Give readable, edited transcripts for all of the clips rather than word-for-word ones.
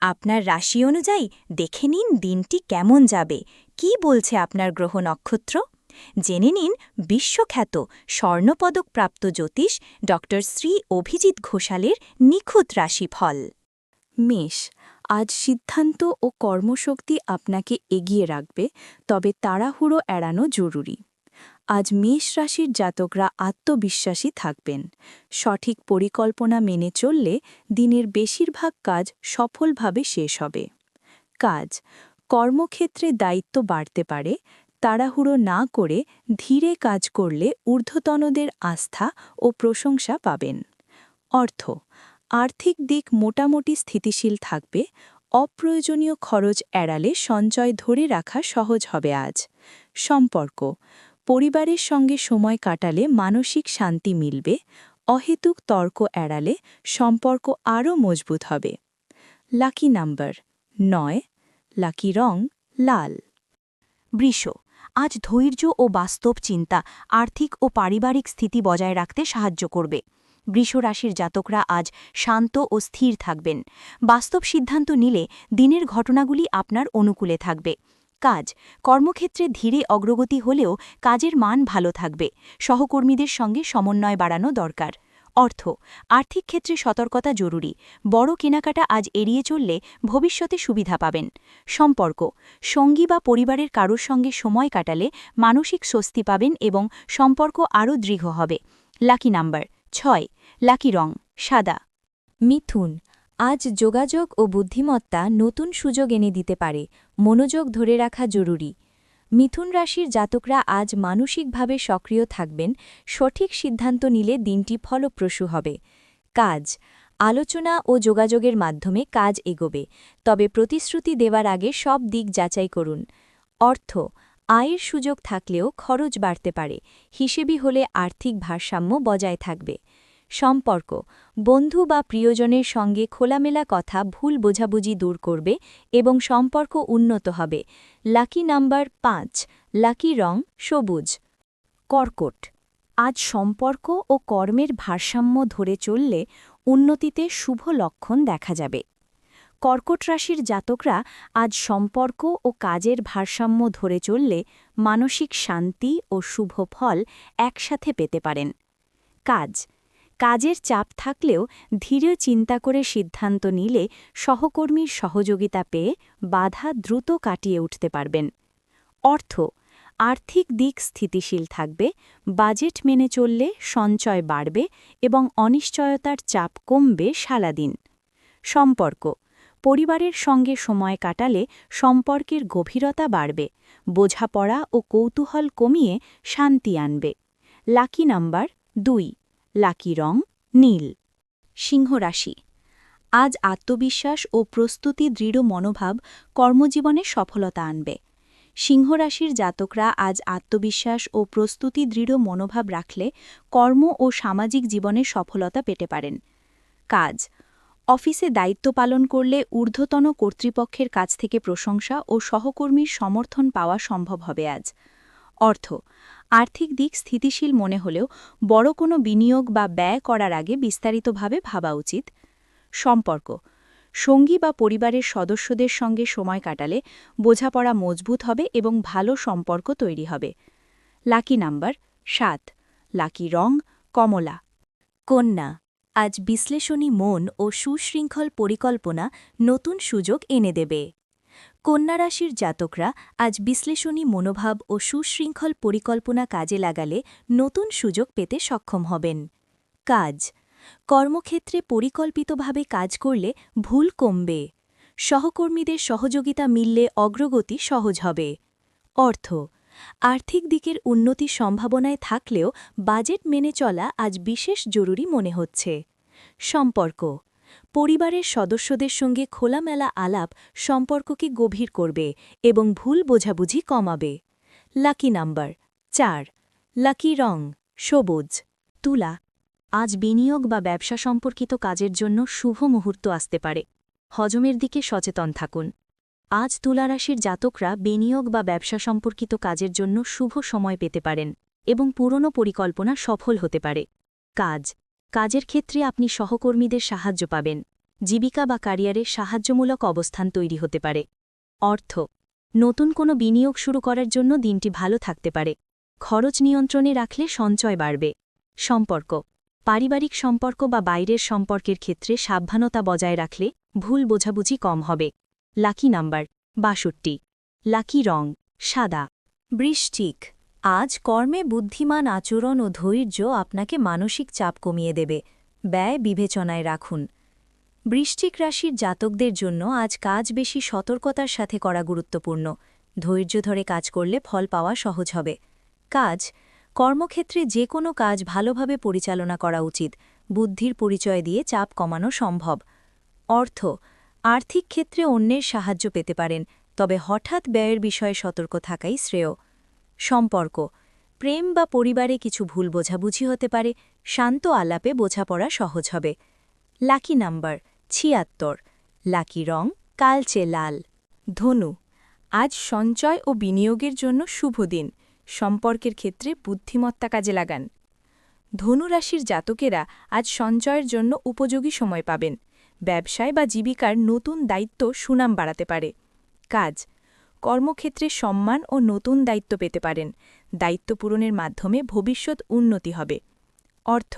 আপনার রাশি অনুযায়ী দেখে নিন দিনটি কেমন যাবে, কি বলছে আপনার গ্রহ নক্ষত্র। জেনে নিন বিশ্বখ্যাত স্বর্ণপদকপ্রাপ্ত জ্যোতিষ ড শ্রী অভিজিৎ ঘোষালের নিখুঁত রাশিফল। মেষ, আজ সিদ্ধান্ত ও কর্মশক্তি আপনাকে এগিয়ে রাখবে, তবে তাড়াহুড়ো এড়ানো জরুরি। আজ মেষ রাশির জাতকরা আত্মবিশ্বাসী থাকবেন। সঠিক পরিকল্পনা মেনে চললে দিনের বেশিরভাগ কাজ সফলভাবে শেষ হবে। কাজ, কর্মক্ষেত্রে দায়িত্ব বাড়তে পারে। তাড়াহুড়ো না করে ধীরে কাজ করলে ঊর্ধ্বতনদের আস্থা ও প্রশংসা পাবেন। অর্থ, আর্থিক দিক মোটামুটি স্থিতিশীল থাকবে। অপ্রয়োজনীয় খরচ এড়ালে সঞ্চয় ধরে রাখা সহজ হবে আজ। সম্পর্ক, পরিবারের সঙ্গে সময় কাটালে মানসিক শান্তি মিলবে। অহেতুক তর্ক এড়ালে সম্পর্ক আরও মজবুত হবে। লাকি নাম্বার 9, লাকি রং লাল। বৃষ, আজ ধৈর্য ও বাস্তব চিন্তা আর্থিক ও পারিবারিক স্থিতি বজায় রাখতে সাহায্য করবে। বৃষ রাশির জাতকরা আজ শান্ত ও স্থির থাকবেন। বাস্তব সিদ্ধান্ত নিলে দিনের ঘটনাগুলি আপনার অনুকূলে থাকবে। কাজ, কর্মক্ষেত্রে ধীরে অগ্রগতি হলেও কাজের মান ভালো থাকবে। সহকর্মীদের সঙ্গে সমন্বয় বাড়ানো দরকার। অর্থ, আর্থিক ক্ষেত্রে সতর্কতা জরুরি। বড় কেনাকাটা আজ এড়িয়ে চললে ভবিষ্যতে সুবিধা পাবেন। সম্পর্ক, সঙ্গী বা পরিবারের কারোর সঙ্গে সময় কাটালে মানসিক স্বস্তি পাবেন এবং সম্পর্ক আরও দৃঢ় হবে। লাকি নাম্বার 6, লাকি রং সাদা। মিথুন, আজ যোগাযোগ ও বুদ্ধিমত্তা নতুন সুযোগ এনে দিতে পারে। মনোযোগ ধরে রাখা জরুরি। মিথুন রাশির জাতকরা আজ মানসিকভাবে সক্রিয় থাকবেন। সঠিক সিদ্ধান্ত নিলে দিনটি ফলপ্রসূ হবে। কাজ, আলোচনা ও যোগাযোগের মাধ্যমে কাজ এগোবে, তবে প্রতিশ্রুতি দেওয়ার আগে সব দিক যাচাই করুন। অর্থ, আয়ের সুযোগ থাকলেও খরচ বাড়তে পারে। হিসেবি হলে আর্থিক ভারসাম্য বজায় থাকবে। সম্পর্ক, বন্ধু বা প্রিয়জনের সঙ্গে খোলামেলা কথা ভুল বোঝাবুঝি দূর করবে এবং সম্পর্ক উন্নত হবে। লাকি নাম্বার 5, লাকি রং সবুজ। কর্কট, আজ সম্পর্ক ও কর্মের ভারসাম্য ধরে চললে উন্নতিতে শুভ লক্ষণ দেখা যাবে। কর্কট রাশির জাতকরা আজ সম্পর্ক ও কাজের ভারসাম্য ধরে চললে মানসিক শান্তি ও শুভ ফল একসাথে পেতে পারেন। কাজ, কাজের চাপ থাকলেও ধীরে চিন্তা করে সিদ্ধান্ত নিলে সহকর্মীর সহযোগিতা পেয়ে বাধা দ্রুত কাটিয়ে উঠতে পারবেন। অর্থ, আর্থিক দিক স্থিতিশীল থাকবে। বাজেট মেনে চললে সঞ্চয় বাড়বে এবং অনিশ্চয়তার চাপ কমবে সারাদিন। সম্পর্ক, পরিবারের সঙ্গে সময় কাটালে সম্পর্কের গভীরতা বাড়বে। বোঝাপড়া ও কৌতূহল কমিয়ে শান্তি আনবে। লাকি নাম্বার 2, লাকি রং নীল। সিংহ রাশি, আজ আত্মবিশ্বাস ও প্রস্তুতি দৃঢ় মনোভাব কর্মজীবনে সফলতা আনবে। সিংহ রাশির জাতকরা আজ আত্মবিশ্বাস ও প্রস্তুতি দৃঢ় মনোভাব রাখলে কর্ম ও সামাজিক জীবনে সফলতা পেতে পারেন। কাজ, অফিসে দায়িত্ব পালন করলে ঊর্ধ্বতন কর্তৃপক্ষের কাছ থেকে প্রশংসা ও সহকর্মীর সমর্থন পাওয়া সম্ভব হবে আজ। অর্থ, আর্থিক দিক স্থিতিশীল মনে হলেও বড় কোনো বিনিয়োগ বা ব্যয় করার আগে বিস্তারিতভাবে ভাবা উচিত। সম্পর্ক, সঙ্গী বা পরিবারের সদস্যদের সঙ্গে সময় কাটালে বোঝাপড়া মজবুত হবে এবং ভালো সম্পর্ক তৈরি হবে। লাকি নাম্বার 7, লাকি রং কমলা। কন্যা, আজ বিশ্লেষণী মন ও সুশৃঙ্খল পরিকল্পনা নতুন সুযোগ এনে দেবে। কন্যা রাশির জাতকরা আজ বিশ্লেষণী মনোভাব ও সুশৃঙ্খল পরিকল্পনা কাজে লাগালে নতুন সুযোগ পেতে সক্ষম হবেন। কাজ, কর্মক্ষেত্রে পরিকল্পিতভাবে কাজ করলে ভুল কমবে। সহকর্মীদের সহযোগিতা মিললে অগ্রগতি সহজ হবে। অর্থ, আর্থিক দিকের উন্নতির সম্ভাবনায় থাকলেও বাজেট মেনে চলা আজ বিশেষ জরুরি মনে হচ্ছে। সম্পর্ক, পরিবারের সদস্যদের সঙ্গে খোলামেলা আলাপ সম্পর্ককে গভীর করবে এবং ভুল বোঝাবুঝি কমাবে। লাকি নাম্বার 4, লাকি রং সবুজ। তুলা, আজ বিনিয়োগ বা ব্যবসা সম্পর্কিত কাজের জন্য শুভ মুহূর্ত আসতে পারে। হজমের দিকে সচেতন থাকুন। আজ তুলা রাশির জাতকরা বিনিয়োগ বা ব্যবসা সম্পর্কিত কাজের জন্য শুভ সময় পেতে পারেন এবং পুরনো পরিকল্পনা সফল হতে পারে। কাজ, কাজের ক্ষেত্রে আপনি সহকর্মীদের সাহায্য পাবেন। জীবিকা বা ক্যারিয়ারে সাহায্যমূলক অবস্থান তৈরি হতে পারে। অর্থ, নতুন কোনো বিনিয়োগ শুরু করার জন্য দিনটি ভালো থাকতে পারে। খরচ নিয়ন্ত্রণে রাখলে সঞ্চয় বাড়বে। সম্পর্ক, পারিবারিক সম্পর্ক বা বাইরের সম্পর্কের ক্ষেত্রে সাবধানতা বজায় রাখলে ভুল বোঝাবুঝি কম হবে। Lucky number ৬২। লাকি রং সাদা। বৃশ্চিক, আজ কর্মে বুদ্ধিমান আচরণ ও ধৈর্য আপনাকে মানসিক চাপ কমিয়ে দেবে। ব্যয় বিবেচনায় রাখুন। বৃশ্চিক রাশির জাতকদের জন্য আজ কাজ বেশি সতর্কতার সাথে করা গুরুত্বপূর্ণ। ধৈর্য ধরে কাজ করলে ফল পাওয়া সহজ হবে। কাজ, কর্মক্ষেত্রে যে কোনো কাজ ভালোভাবে পরিচালনা করা উচিত। বুদ্ধির পরিচয় দিয়ে চাপ কমানো সম্ভব। অর্থ, আর্থিক ক্ষেত্রে অন্যের সাহায্য পেতে পারেন, তবে হঠাৎ ব্যয়ের বিষয়ে সতর্ক থাকাই শ্রেয়। সম্পর্ক, প্রেম বা পরিবারে কিছু ভুল বোঝাবুঝি হতে পারে, শান্ত আলাপে বোঝাপড়া সহজ হবে। Lucky number ৭৬। লাকি রং কালচে লাল। ধনু, আজ সঞ্চয় ও বিনিয়োগের জন্য শুভ দিন। সম্পর্কের ক্ষেত্রে বুদ্ধিমত্তা কাজে লাগান। ধনু রাশির জাতকেরা আজ সঞ্চয়ের জন্য উপযোগী সময় পাবেন। ব্যবসায় বা জীবিকার নতুন দায়িত্ব সুনাম বাড়াতে পারে। কাজ, কর্মক্ষেত্রে সম্মান ও নতুন দায়িত্ব পেতে পারেন। দায়িত্ব পূরণের মাধ্যমে ভবিষ্যৎ উন্নতি হবে। অর্থ,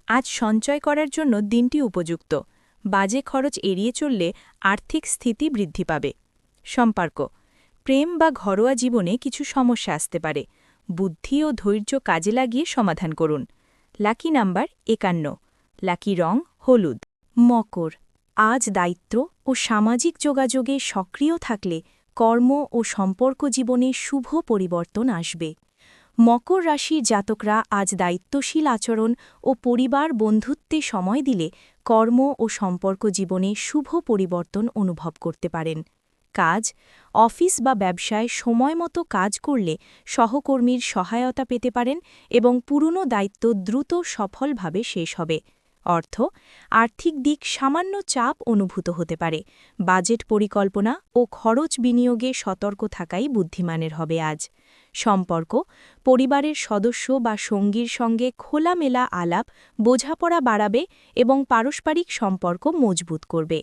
আজ সঞ্চয় করার জন্য দিনটি উপযুক্ত। বাজে খরচ এড়িয়ে চললে আর্থিক স্থিতি বৃদ্ধি পাবে। সম্পর্ক, প্রেম বা ঘরোয়া জীবনে কিছু সমস্যা আসতে পারে। বুদ্ধি ও ধৈর্য কাজে লাগিয়ে সমাধান করুন। Lucky number ৫১। লাকি রং হলুদ। মকর, আজ দায়িত্ব ও সামাজিক যোগাযোগে সক্রিয় থাকলে কর্ম ও সম্পর্ক জীবনে শুভ পরিবর্তন আসবে। মকর রাশির জাতকরা আজ দায়িত্বশীল আচরণ ও পরিবার বন্ধুত্বে সময় দিলে কর্ম ও সম্পর্ক জীবনে শুভ পরিবর্তন অনুভব করতে পারেন। কাজ, অফিস বা ব্যবসায় সময়মতো কাজ করলে সহকর্মীর সহায়তা পেতে পারেন এবং পুরনো দায়িত্ব দ্রুত সফলভাবে শেষ হবে। অর্থ, আর্থিক দিক সামান্য চাপ অনুভূত হতে পারে। বাজেট পরিকল্পনা ও খরচ বিনিয়োগে সতর্ক থাকাই বুদ্ধিমানের হবে আজ। সম্পর্ক, পরিবারের সদস্য বা সঙ্গীর সঙ্গে খোলামেলা আলাপ বোঝাপড়া বাড়াবে এবং পারস্পরিক সম্পর্ক মজবুত করবে।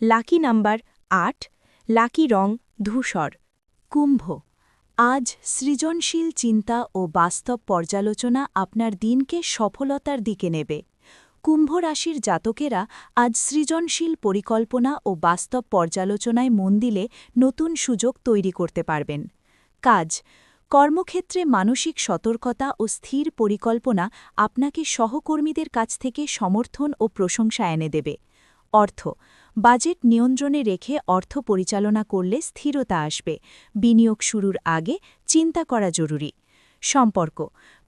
Lucky number ৮। লাকি রং ধূসর। কুম্ভ, আজ সৃজনশীল চিন্তা ও বাস্তব পর্যালোচনা আপনার দিনকে সফলতার দিকে নেবে। কুম্ভ রাশির জাতকেরা আজ সৃজনশীল পরিকল্পনা ও বাস্তব পর্যালোচনায় মন দিলে নতুন সুযোগ তৈরি করতে পারবেন। কাজ, কর্মক্ষেত্রে মানসিক সতর্কতা ও স্থির পরিকল্পনা আপনাকে সহকর্মীদের কাছ থেকে সমর্থন ও প্রশংসা এনে দেবে। অর্থ, বাজেট নিয়ন্ত্রণে রেখে অর্থ পরিচালনা করলে স্থিরতা আসবে। বিনিয়োগ শুরুর আগে চিন্তা করা জরুরি। সম্পর্ক,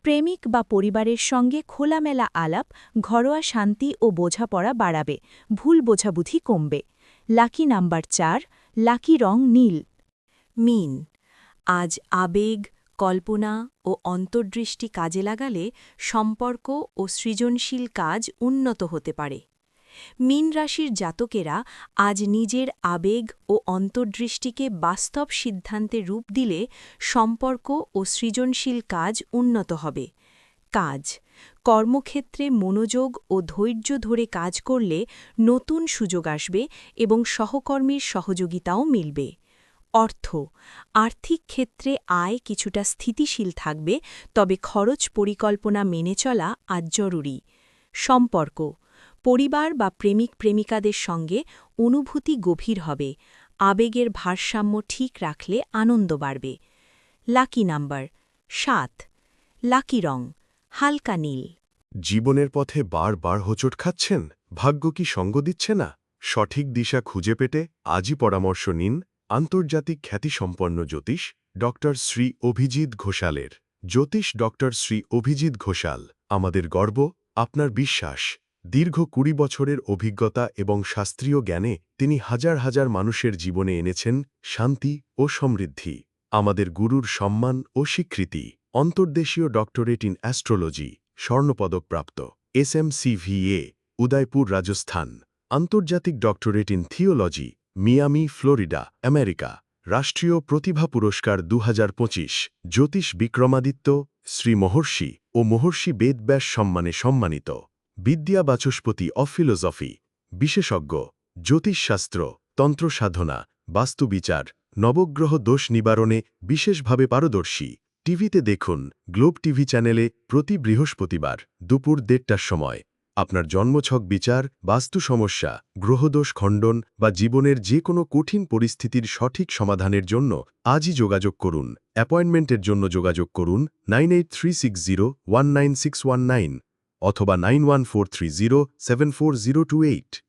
প্রেমিক বা পরিবারের সঙ্গে খোলামেলা আলাপ ঘরোয়া শান্তি ও বোঝাপড়া বাড়াবে। ভুল বোঝাবুঝি কমবে। Lucky number ৪। লাকি রং নীল। মীন, আজ আবেগ, কল্পনা ও অন্তর্দৃষ্টি কাজে লাগালে সম্পর্ক ও সৃজনশীল কাজ উন্নত হতে পারে। মীন রাশির জাতকেরা আজ নিজের আবেগ ও অন্তর্দৃষ্টিকে বাস্তব সিদ্ধান্তে রূপ দিলে সম্পর্ক ও সৃজনশীল কাজ উন্নত হবে। কাজ, কর্মক্ষেত্রে মনোযোগ ও ধৈর্য ধরে কাজ করলে নতুন সুযোগ আসবে এবং সহকর্মীর সহযোগিতাও মিলবে। অর্থ, আর্থিক ক্ষেত্রে আয় কিছুটা স্থিতিশীল থাকবে, তবে খরচ পরিকল্পনা মেনে চলা আজ জরুরি। সম্পর্ক, পরিবার বা প্রেমিক প্রেমিকাদের সঙ্গে অনুভূতি গভীর হবে। আবেগের ভারসাম্য ঠিক রাখলে আনন্দ বাড়বে। Lucky number ৭। লাকি রং হালকা নীল। জীবনের পথে বারবার হোঁচট খাচ্ছেন? ভাগ্য কি সঙ্গ দিচ্ছে না? সঠিক দিশা খুঁজে পেতে আজই পরামর্শ নিন আন্তর্জাতিক খ্যাতিসম্পন্ন জ্যোতিষ ডক্টর শ্রী অভিজিৎ ঘোষালের। জ্যোতিষ ডক্টর শ্রী অভিজিৎ ঘোষাল আমাদের গর্ব, আপনার বিশ্বাস। দীর্ঘ ২০ বছরের অভিজ্ঞতা এবং শাস্ত্রীয় জ্ঞানে তিনি হাজার হাজার মানুষের জীবনে এনেছেন শান্তি ও সমৃদ্ধি। আমাদের গুরুর সম্মান ও স্বীকৃতি। অন্তর্দেশীয় ডক্টরেট ইন অ্যাস্ট্রোলজি, স্বর্ণপদকপ্রাপ্ত, SMCVA, উদয়পুর, রাজস্থান। আন্তর্জাতিক doctorate in theology, Miami, Florida, America. রাষ্ট্রীয় প্রতিভা পুরস্কার ২০২৫। জ্যোতিষ বিক্রমাদিত্য, শ্রী মহর্ষি ও মহর্ষি বেদব্যাস সম্মানে সম্মানিত। বিদ্যা বাচস্পতি অফ ফিলোসফি, বিশেষজ্ঞ জ্যোতিষশাস্ত্র তন্ত্রসাধনা বাস্তুবিচার নবগ্রহ দোষ নিবারণে বিশেষভাবে পারদর্শী টিভিতে দেখুন গ্লোব টিভি চ্যানেলে প্রতি বৃহস্পতিবার দুপুর 1:30টার সময় আপনার জন্মছক বিচার বাস্তু সমস্যা গ্রহদোষ খণ্ডন বা জীবনের যে কোনো কঠিন পরিস্থিতির সঠিক সমাধানের জন্য আজই যোগাযোগ করুন অ্যাপয়েন্টমেন্টের জন্য যোগাযোগ করুন 9836019619 অথবা 9143074028